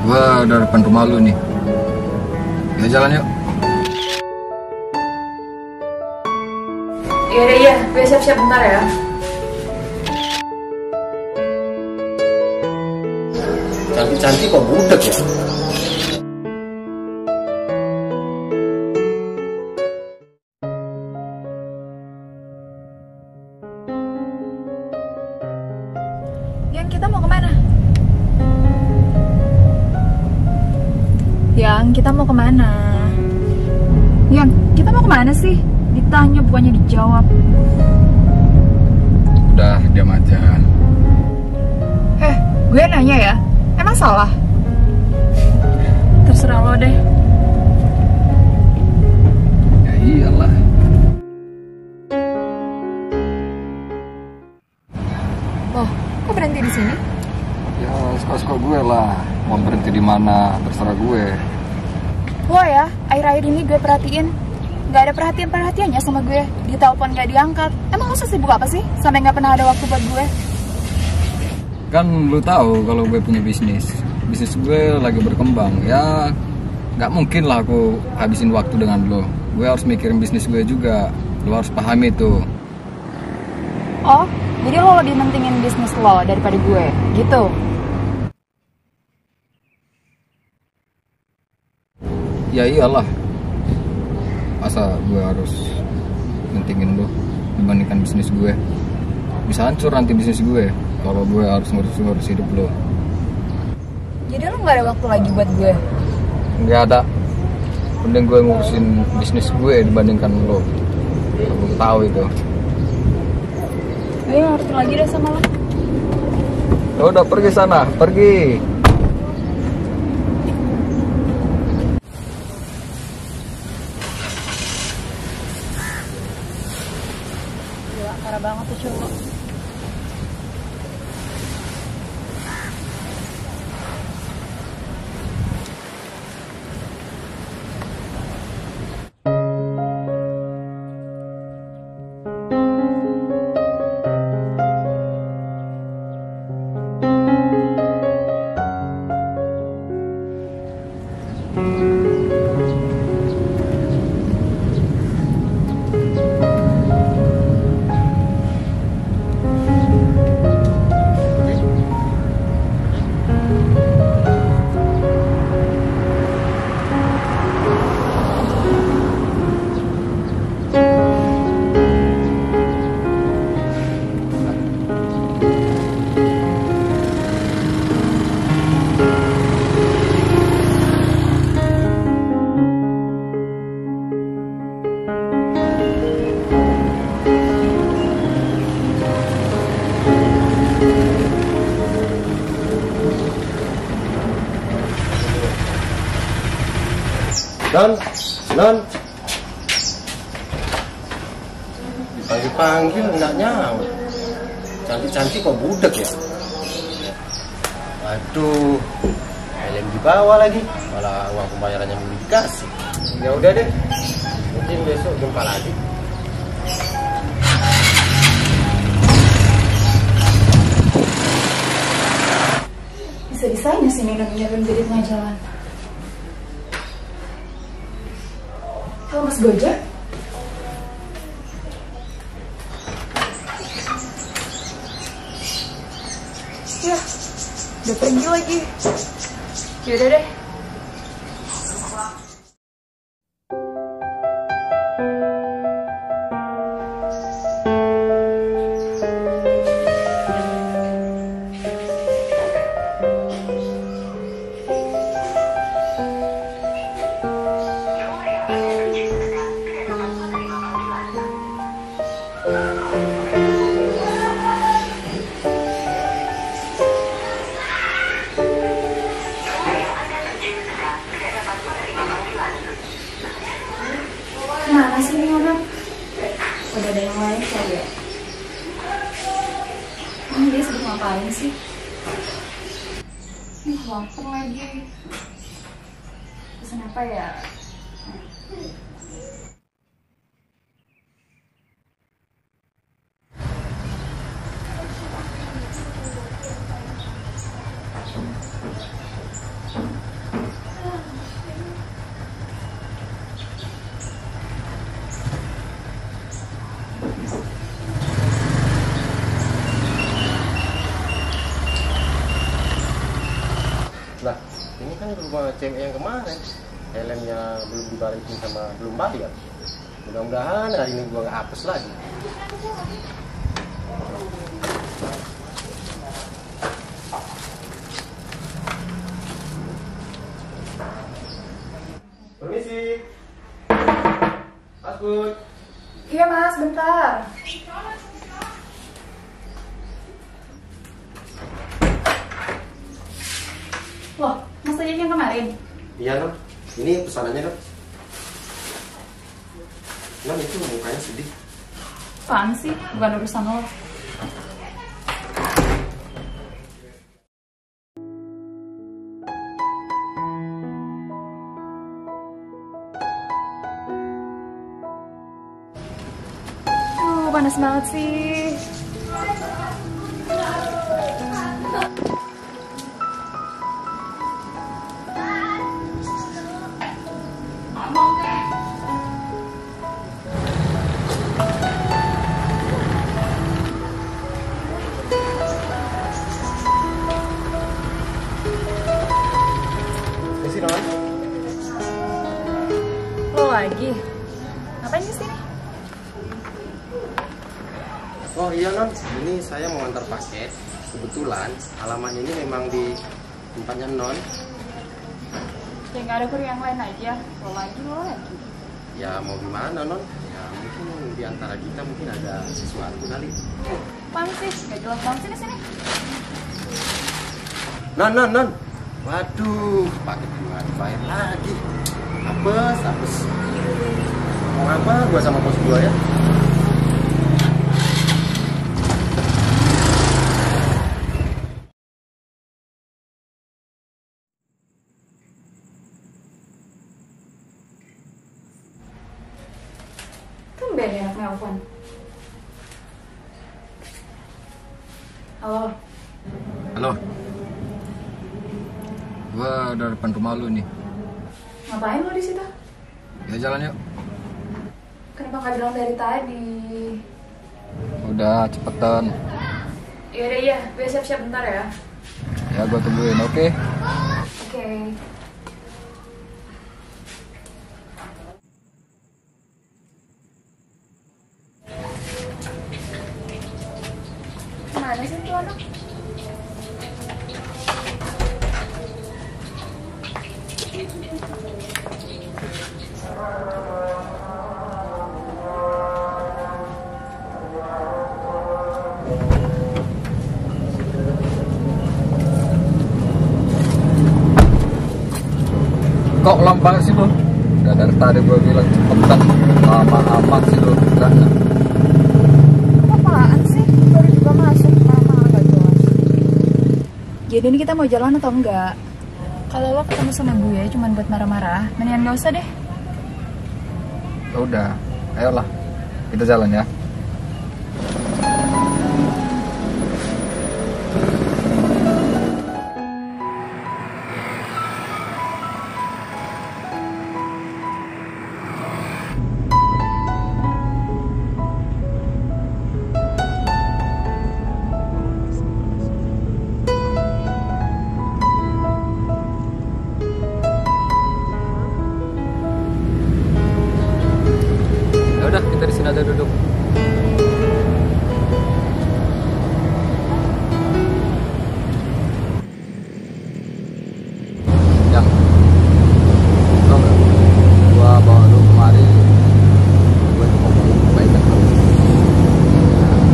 Gua udah depan rumah lu nih. Ya jalan yuk. Yaudah ya, gue siap-siap bentar ya. Cantik-cantik kok budek ya? Yang kita mau kemana? Yang kita mau kemana? Yang kita mau kemana sih? Ditanya bukannya dijawab. Udah, diam aja. Gue nanya ya, emang salah? Terserah lo deh. Ya iyalah. Loh, kok berhenti di sini? Ya suka-suka gue lah. Mau berhenti di mana, terserah gue. Lo ya, akhir-akhir ini gue perhatiin nggak ada perhatiannya sama gue. Di telepon nggak diangkat. Emang lo sibuk apa sih? Sampai nggak pernah ada waktu buat gue. Kan lu tahu kalau gue punya bisnis gue lagi berkembang. Ya nggak mungkin lah aku habisin waktu dengan lo. Gue harus mikirin bisnis gue juga. Lo harus pahami itu. Oh, jadi lo lebih mentingin bisnis lo daripada gue, gitu? Ya iyalah. Masa gue harus mentingin lo dibandingkan bisnis gue? Bisa hancur nanti bisnis gue kalau gue harus ngurus hidup lo. Jadi lo nggak ada waktu lagi buat gue? Nggak ada. Mending gue ngurusin bisnis gue dibandingkan lo. Aku tahu itu. Gue nggak ngerti lagi deh sama lo. Ya udah, pergi sana, pergi. Gila, parah banget tuh cowok. Non, dipanggil nggak nyawa. Cantik-cantik kok budek ya? Waduh, helm dibawa lagi, malah uang pembayarannya belum dikasih. Ya udah deh, mungkin besok jumpa lagi. Bisa-bisanya sih Nina nyiapin jadi tengah jalan. Kalau Mas Gojek? Ya, udah pergi lagi. Yaudah deh. Mana sih nih orang? Udah ada yang lain kali ya? Ini dia sedang ngapain sih? Lapar lagi. Pesan apa ya? Lah, ini kan rumah cewek yang kemarin. Helmnya belum dibalikin sama belum bayar. Mudah-mudahan hari ini gua nggak apes lagi. Permisi. Mas Bud. Iya mas, bentar. Loh, mas tadi yang kemarin? Iya non, ini pesanannya non. Non itu mukanya sedih. Apaan sih? Bukan urusan lo. Panas banget sih. Misi non. Lo lagi? Ngapain di sini? Oh iya non, ini saya mau antar paket. Kebetulan alamat ini memang di tempatnya non. Ya nggak ada kurir yang lain aja. Lo lagi, lo lagi. Ya mau gimana non? Ya mungkin di antara kita mungkin ada sesuatu kali. Apaan sih? Gak jelas banget sih di sini. Non. Waduh, paket gua bayar lagi. Apes. Mau apa gua sama bos gua ya? Tumben ya anak nelfon. Halo. Halo. Gua udah depan rumah lu nih. Ngapain lo di situ? Ya jalan yuk. Kenapa nggak bilang dari tadi? Udah cepetan. Yaudah iya, gue siap-siap bentar ya. Ya gua tungguin, oke? Oke. Mana sih tuh anak? Kok lambat sih lu? Udah dari tadi gua bilang cepetan. Lama amat sih lu geraknya. Apaan sih? Baru juga masuk, lama gak jelas. Jadi ini kita mau jalan atau enggak? Kalau lo ketemu sama gue cuman buat marah-marah, mendingan gak usah deh. Ya udah, ayolah. Kita jalan ya. Udah, kita di sini aja duduk. Yang tau nggak? Gua bawa lu kemari. Gua cuma mau baikkan lu.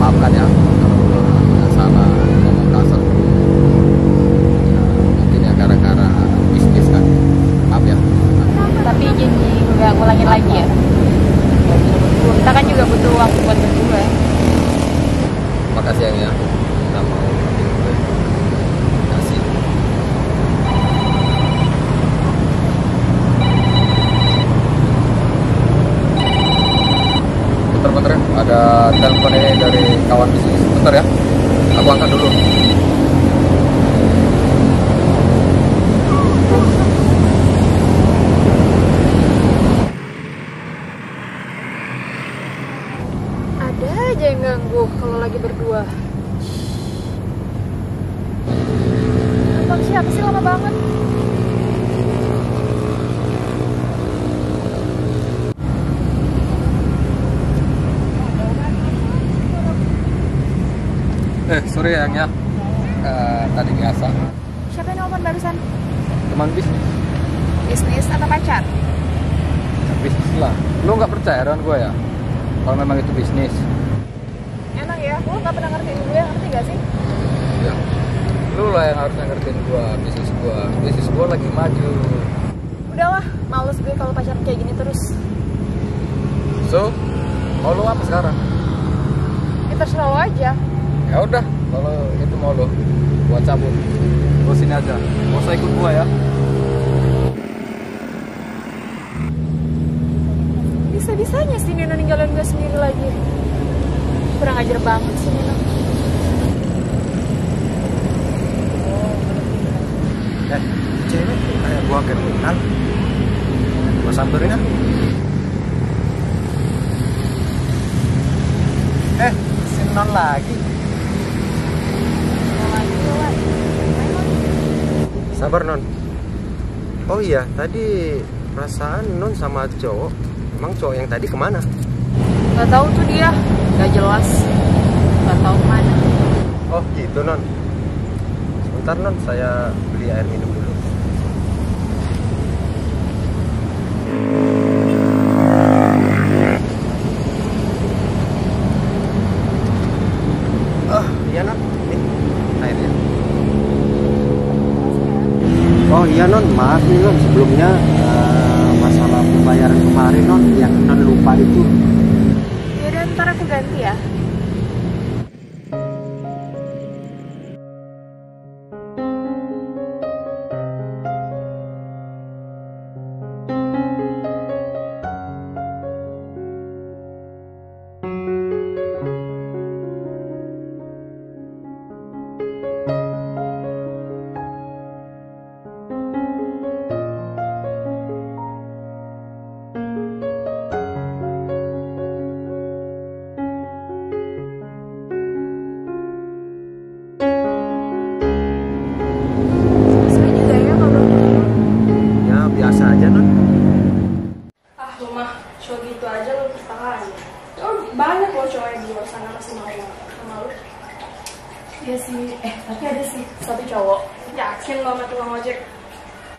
Maafkan ya kalau gua ada salah ngomong kasar. Ya, mungkin ya gara-gara bisnis kan. Maaf ya. Tapi janji gak ngulangin lagi ya. Kita kan juga butuh waktu buat berdua. Makasih ya. Kita mau kasih. Bentar-bentar, ada telepon ini dari kawan bisnis. Bentar ya, aku angkat dulu. Ada aja yang ganggu kalau lagi berdua. Abang siapa? apa sih lama banget? Sorry yang ya. Tadi biasa. Siapa yang nelfon barusan? Teman bisnis. Bisnis atau pacar? Bisnis lah. Lu nggak percaya dengan gue ya? Kalau memang itu bisnis. Emang ya, lu gak pernah ngertiin gue, ngerti gak sih? Ya. Lu lah yang harusnya ngertiin gue. Bisnis gue lagi maju. Udahlah, males gue kalau pacaran kayak gini terus. So, mau lu apa sekarang? Ya terserah lo aja. Ya udah, kalau itu mau lo, gua cabut. Gua sini aja. Mau usah ikut gua ya. Bisa-bisanya sih Nino ninggalin gue sendiri lagi. Kurang ajar banget sih Nino. Cewek kayak gua kenal. Gua samperin ah. Si Non lagi. Sabar Non. Oh iya, tadi perasaan Non sama cowok. Emang cowok yang tadi kemana? Gak tahu tuh dia, gak jelas. Gak tahu kemana. Oh gitu Non. Sebentar Non, saya beli air minum dulu. Iya Non, ini airnya. Oh iya Non, maaf nih Non, sebelumnya masalah pembayaran kemarin Non, yang Non lupa itu. Yaudah ntar aku ganti ya.